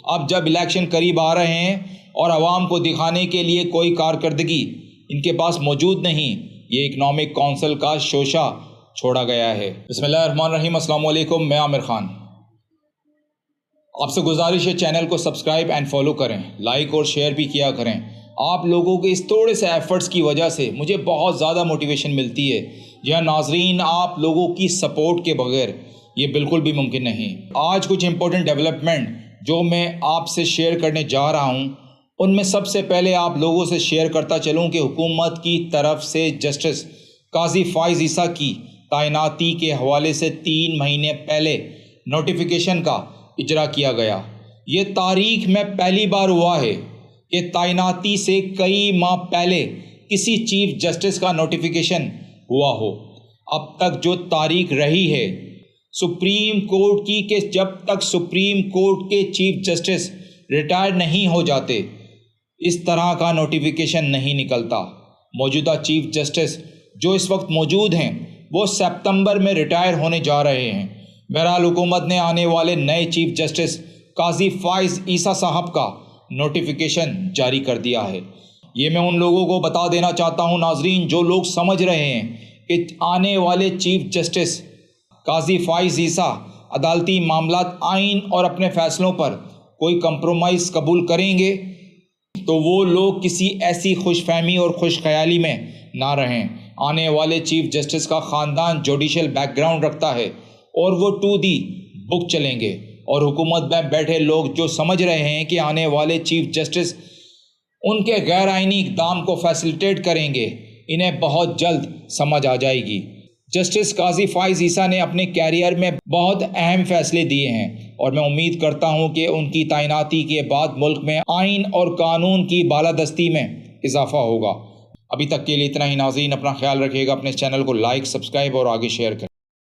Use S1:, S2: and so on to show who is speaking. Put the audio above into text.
S1: اب جب الیکشن قریب آ رہے ہیں اور عوام کو دکھانے کے لیے کوئی کارکردگی ان کے پاس موجود نہیں، یہ اکنامک کونسل کا شوشہ چھوڑا گیا ہے۔ بسم اللہ الرحمن الرحیم۔ السلام علیکم، میں عامر خان۔ آپ سے گزارش ہے چینل کو سبسکرائب اینڈ فالو کریں، لائک اور شیئر بھی کیا کریں۔ آپ لوگوں کے اس تھوڑے سے ایفرٹس کی وجہ سے مجھے بہت زیادہ موٹیویشن ملتی ہے۔ جی ہاں ناظرین، آپ لوگوں کی سپورٹ کے بغیر یہ بالکل بھی ممکن نہیں۔ آج کچھ امپورٹنٹ ڈیولپمنٹ جو میں آپ سے شیئر کرنے جا رہا ہوں، ان میں سب سے پہلے آپ لوگوں سے شیئر کرتا چلوں کہ حکومت کی طرف سے جسٹس قاضی فائز عیسیٰ کی تعیناتی کے حوالے سے 3 مہینے پہلے نوٹیفیکیشن کا اجرا کیا گیا۔ یہ تاریخ میں پہلی بار ہوا ہے کہ تعیناتی سے کئی ماہ پہلے کسی چیف جسٹس کا نوٹیفیکیشن ہوا ہو۔ اب تک جو تاریخ رہی ہے سپریم کورٹ کی کہ جب تک سپریم کورٹ کے چیف جسٹس ریٹائر نہیں ہو جاتے اس طرح کا نوٹیفیکیشن نہیں نکلتا۔ موجودہ چیف جسٹس جو اس وقت موجود ہیں وہ سپتمبر میں ریٹائر ہونے جا رہے ہیں۔ بہرحال حکومت نے آنے والے نئے چیف جسٹس قاضی فائز عیسیٰ صاحب کا نوٹیفیکیشن جاری کر دیا ہے۔ یہ میں ان لوگوں کو بتا دینا چاہتا ہوں ناظرین جو لوگ سمجھ رہے ہیں کہ آنے والے چیف جسٹس قاضی فائز عیسیٰ عدالتی معاملات آئین اور اپنے فیصلوں پر کوئی کمپرومائز قبول کریں گے تو وہ لوگ کسی ایسی خوش فہمی اور خوش خیالی میں نہ رہیں۔ آنے والے چیف جسٹس کا خاندان جوڈیشل بیک گراؤنڈ رکھتا ہے اور وہ ٹو دی بک چلیں گے، اور حکومت میں بیٹھے لوگ جو سمجھ رہے ہیں کہ آنے والے چیف جسٹس ان کے غیر آئینی اقدام کو فیسیلیٹیٹ کریں گے، انہیں بہت جلد سمجھ آ جائے گی۔ جسٹس قاضی فائز عیسیٰ نے اپنے کیریئر میں بہت اہم فیصلے دیے ہیں اور میں امید کرتا ہوں کہ ان کی تعیناتی کے بعد ملک میں آئین اور قانون کی بالادستی میں اضافہ ہوگا۔ ابھی تک کے لیے اتنا ہی ناظرین، اپنا خیال رکھیے گا، اپنے چینل کو لائک، سبسکرائب اور آگے شیئر کریں۔